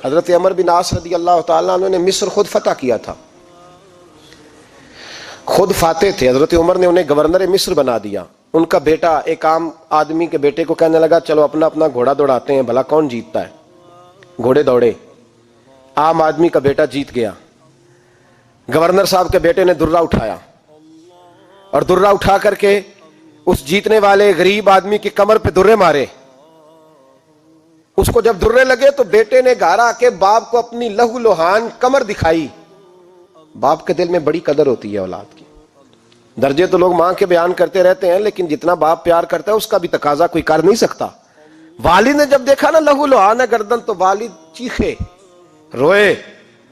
حضرت عمر بن عاص رضی اللہ تعالیٰ عنہ نے مصر خود فتح کیا تھا، خود فاتح تھے. حضرت عمر نے انہیں گورنر مصر بنا دیا. ان کا بیٹا ایک عام آدمی کے بیٹے کو کہنے لگا چلو اپنا اپنا گھوڑا دوڑاتے ہیں، بھلا کون جیتتا ہے. گھوڑے دوڑے، عام آدمی کا بیٹا جیت گیا. گورنر صاحب کے بیٹے نے درہ اٹھایا اور درہ اٹھا کر کے اس جیتنے والے غریب آدمی کی کمر پہ درے مارے. اس کو جب درے لگے تو بیٹے نے گھر آ کے باپ کو اپنی لہو لوہان کمر دکھائی. باپ کے دل میں بڑی قدر ہوتی ہے اولاد کی. درجے تو لوگ ماں کے بیان کرتے رہتے ہیں، لیکن جتنا باپ پیار کرتا ہے اس کا بھی تقاضا کوئی کر نہیں سکتا. والد نے جب دیکھا نا لہو لوہان ہے گردن، تو والد چیخے، روئے،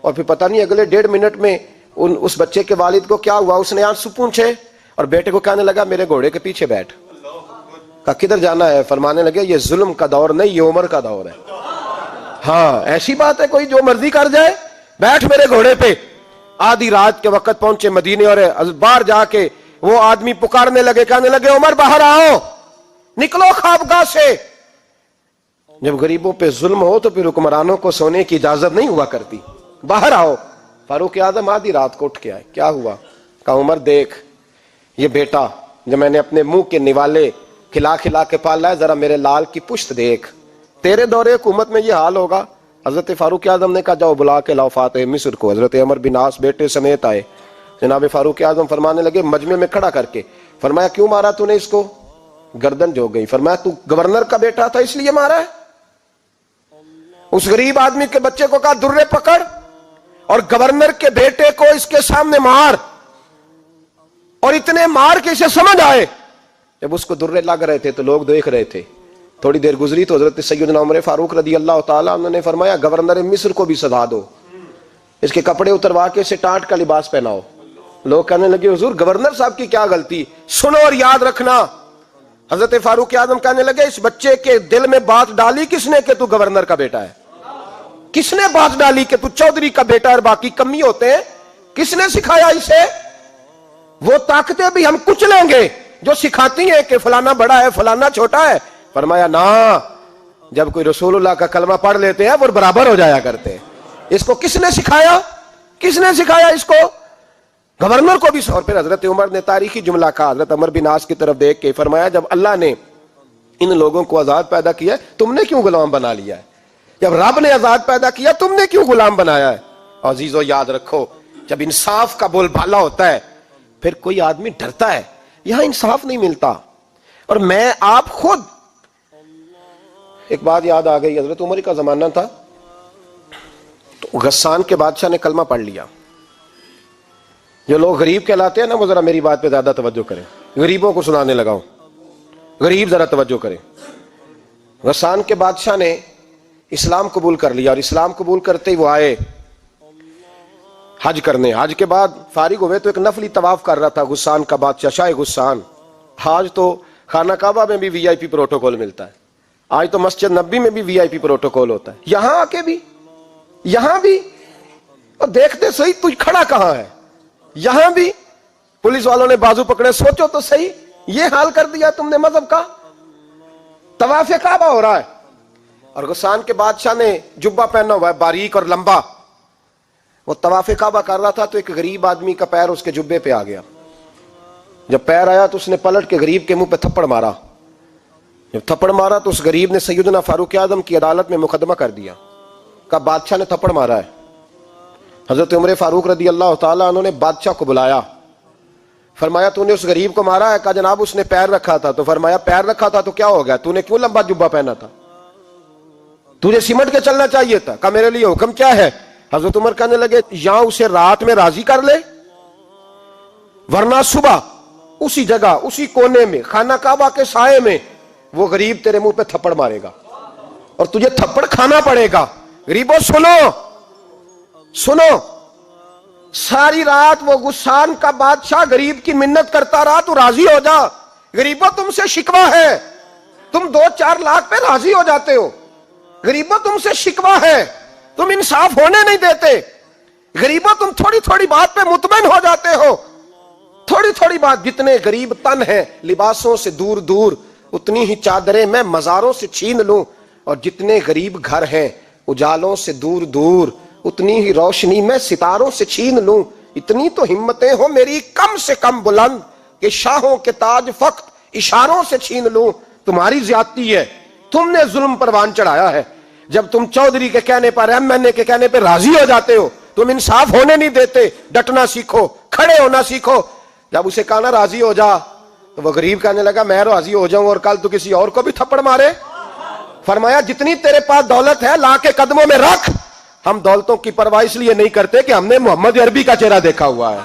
اور پھر پتہ نہیں اگلے 1.5 منٹ میں اس بچے کے والد کو کیا ہوا. اس نے آنسو پونچھے اور بیٹے کو کہنے لگا میرے گھوڑے کے پیچھے بیٹھ. کہا کدھر جانا ہے؟ فرمانے لگے یہ ظلم کا دور نہیں، یہ عمر کا دور ہے. ہاں ایسی بات ہے کوئی جو مرضی کر جائے؟ بیٹھ میرے گھوڑے پہ. آدھی رات کے وقت پہنچے مدینے اور باہر جا کے وہ آدمی پکارنے لگے، کہنے لگے عمر باہر آؤ، نکلو خوابگاہ سے. جب غریبوں پہ ظلم ہو تو پھر حکمرانوں کو سونے کی اجازت نہیں ہوا کرتی. باہر آؤ. فاروق اعظم آدھی رات کو اٹھ کے آئے. کیا ہوا؟ کہا عمر دیکھ، یہ بیٹا جو میں نے اپنے منہ کے نوالے کھلا کھلا کے پالا ہے، ذرا میرے لال کی پشت دیکھ. تیرے دور حکومت میں یہ حال ہوگا. حضرت فاروق اعظم نے کہا جاؤ بلا کے لاؤ فاتح مصر کو. حضرت عمر بن عاص بیٹے سمیت آئے. جناب فاروق اعظم فرمانے لگے مجمع میں کھڑا کر کے، فرمایا کیوں مارا تو نے اس کو؟ گردن جو گئی. فرمایا تو گورنر کا بیٹا تھا اس لیے مارا ہے؟ اس غریب آدمی کے بچے کو کہا درے پکڑ اور گورنر کے بیٹے کو اس کے سامنے مار، اور اتنے مار کے اسے سمجھ آئے. جب اس کو درے لگ رہے تھے تو لوگ دیکھ رہے تھے. تھوڑی دیر گزری تو حضرت سیدنا عمر فاروق رضی اللہ تعالیٰ عنہ نے فرمایا گورنر مصر کو بھی سزا دو، اس کے کپڑے اتروا کے اسے ٹاٹ کا لباس پہناؤ. لوگ کہنے لگے حضور گورنر صاحب کی کیا غلطی؟ سنو اور یاد رکھنا. حضرت فاروق اعظم کہنے لگے اس بچے کے دل میں بات ڈالی کس نے کہ تو گورنر کا بیٹا ہے؟ کس نے بات ڈالی کہ تو چودھری کا بیٹا اور باقی کمی ہوتے ہیں؟ کس نے سکھایا اسے؟ وہ طاقتیں بھی ہم کچھ لیں گے جو سکھاتی ہیں کہ فلانا بڑا ہے فلانا چھوٹا ہے. فرمایا نا، جب کوئی رسول اللہ کا کلمہ پڑھ لیتے ہیں وہ برابر ہو جایا کرتے ہیں. اس کو کس نے سکھایا؟ کس نے سکھایا اس کو؟ گورنر کو بھی. اور پھر حضرت عمر نے تاریخی جملہ کہا حضرت عمر بن عاص کی طرف دیکھ کے، فرمایا جب اللہ نے ان لوگوں کو آزاد پیدا کیا تم نے کیوں غلام بنا لیا ہے؟ جب رب نے آزاد پیدا کیا تم نے کیوں غلام بنایا ہے؟ عزیزو یاد رکھو جب انصاف کا بول بالا ہوتا ہے پھر کوئی آدمی ڈرتا ہے. یہاں انصاف نہیں ملتا. اور میں آپ خود ایک بات یاد آ گئی. حضرت عمر کا زمانہ تھا تو غسان کے بادشاہ نے کلمہ پڑھ لیا. جو لوگ غریب کہلاتے ہیں نا وہ ذرا میری بات پہ زیادہ توجہ کریں. غریبوں کو سنانے لگا ہوں، غریب ذرا توجہ کریں. غسان کے بادشاہ نے اسلام قبول کر لیا اور اسلام قبول کرتے ہی وہ آئے حج کرنے. حج کے بعد فارغ ہوئے تو ایک نفلی طواف کر رہا تھا غسان کا بادشاہ شاہ غسان. آج تو خانہ کعبہ میں بھی وی آئی پی پروٹوکول ملتا ہے، آج تو مسجد نبی میں بھی وی آئی پی پروٹوکول ہوتا ہے. یہاں آ کے بھی، یہاں بھی اور دیکھتے صحیح تو کھڑا کہاں ہے. یہاں بھی پولیس والوں نے بازو پکڑے. سوچو تو صحیح، یہ حال کر دیا تم نے مذہب کا. طواف کعبہ ہو رہا ہے اور غسان کے بادشاہ نے جبہ پہنا ہوا ہے باریک اور لمبا. وہ طواف کعبہ کر رہا تھا تو ایک غریب آدمی کا پیر اس کے جبے پہ آ گیا. جب پیر آیا تو اس نے پلٹ کے غریب کے منہ پہ تھپڑ مارا. جب تھپڑ مارا تو اس غریب نے سیدنا فاروق اعظم کی عدالت میں مقدمہ کر دیا. کہا بادشاہ نے تھپڑ مارا ہے. حضرت عمر فاروق رضی اللہ تعالیٰ عنہ نے بادشاہ کو بلایا. فرمایا تو نے اس غریب کو مارا ہے؟ کہا جناب اس نے پیر رکھا تھا. تو فرمایا پیر رکھا تھا تو کیا ہو گیا؟ تو نے کیوں لمبا جبہ پہنا تھا؟ تجھے سمٹ کے چلنا چاہیے تھا. کہا میرے لیے حکم کیا ہے؟ حضرت عمر کہنے لگے یہاں اسے رات میں راضی کر لے، ورنہ صبح اسی جگہ اسی کونے میں خانہ کعبہ کے سائے میں وہ غریب تیرے منہ پہ تھپڑ مارے گا اور تجھے تھپڑ کھانا پڑے گا. غریبوں سنو سنو، ساری رات وہ غسان کا بادشاہ غریب کی منت کرتا رہا تو راضی ہو جا. غریبوں تم سے شکوہ ہے، تم 2-4 لاکھ پہ راضی ہو جاتے ہو. غریبوں تم سے شکوہ ہے، تم انصاف ہونے نہیں دیتے. غریبوں تم تھوڑی تھوڑی بات پہ مطمئن ہو جاتے ہو. تھوڑی تھوڑی بات، جتنے غریب تن ہیں لباسوں سے دور دور اتنی ہی چادریں میں مزاروں سے چھین لوں، اور جتنے غریب گھر ہیں اجالوں سے دور دور اتنی ہی روشنی میں ستاروں سے چھین لوں. اتنی تو ہمتیں ہو میری کم سے کم بلند کہ شاہوں کے تاج فقط اشاروں سے چھین لوں. تمہاری زیادتی ہے, تم نے ظلم پروان چڑھایا ہے. جب تم چودھری کے کہنے پر ایم این اے کے کہنے پہ راضی ہو جاتے ہو, تم انصاف ہونے نہیں دیتے. ڈٹنا سیکھو, کھڑے ہونا سیکھو. جب اسے کہا نا راضی ہو جا, تو وہ غریب کہنے لگا میں راضی ہو جاؤں اور کل تو کسی اور کو بھی تھپڑ مارے. فرمایا جتنی تیرے پاس دولت ہے لا کے قدموں میں رکھ. ہم دولتوں کی پرواہ اس لیے نہیں کرتے کہ ہم نے محمد عربی کا چہرہ دیکھا ہوا ہے.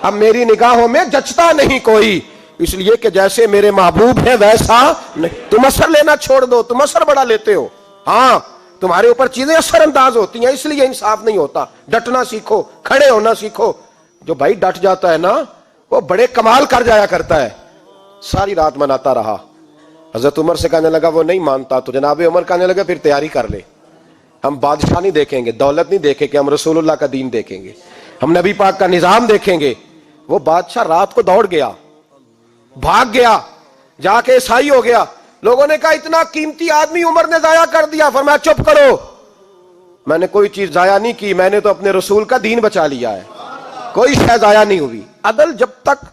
اب میری نگاہوں میں جچتا نہیں کوئی, اس لیے کہ جیسے میرے محبوب ہیں ویسا نہیں. تم اثر لینا چھوڑ دو, تم اثر بڑا لیتے ہو. ہاں تمہارے اوپر چیزیں اثر انداز ہوتی ہیں, اس لیے انصاف نہیں ہوتا. ڈٹنا سیکھو, کھڑے ہونا سیکھو. جو بھائی ڈٹ جاتا ہے نا وہ بڑے کمال کر جایا کرتا ہے. ساری رات مناتا رہا. حضرت عمر سے کہنے لگا وہ نہیں مانتا, تو جناب عمر کہنے لگا پھر تیاری کر لے. ہم بادشاہ نہیں دیکھیں گے, دولت نہیں دیکھیں گے, ہم رسول اللہ کا دین دیکھیں گے, ہم نبی پاک کا نظام دیکھیں گے. وہ بادشاہ رات کو دوڑ گیا, بھاگ گیا, جا کے عیسائی ہو گیا. لوگوں نے کہا اتنا قیمتی آدمی عمر نے ضائع کر دیا. فرمایا چپ کرو, میں نے کوئی چیز ضائع نہیں کی, میں نے تو اپنے رسول کا دین بچا لیا ہے. کوئی شے ضائع نہیں ہوئی. عدل جب تک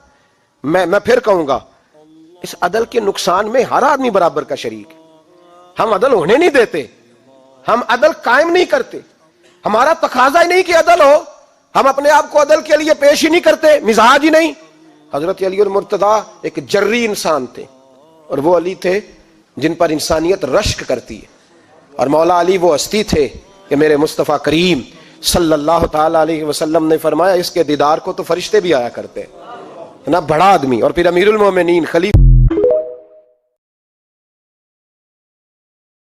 میں پھر کہوں گا, اس عدل کے نقصان میں ہر آدمی برابر کا شریک ہے. ہم عدل ہونے نہیں دیتے, ہم عدل قائم نہیں کرتے. ہمارا تقاضا ہی نہیں کہ عدل ہو, ہم اپنے آپ کو عدل کے لیے پیش ہی نہیں کرتے, مزاج ہی نہیں. حضرت علی المرتضیٰ ایک جری انسان تھے, اور وہ علی تھے جن پر انسانیت رشک کرتی ہے. اور مولا علی وہ ہستی تھے کہ میرے مصطفیٰ کریم صلی اللہ تعالی علیہ وسلم نے فرمایا اس کے دیدار کو تو فرشتے بھی آیا کرتے. نا بڑا آدمی, اور پھر امیر المومنین خلیفہ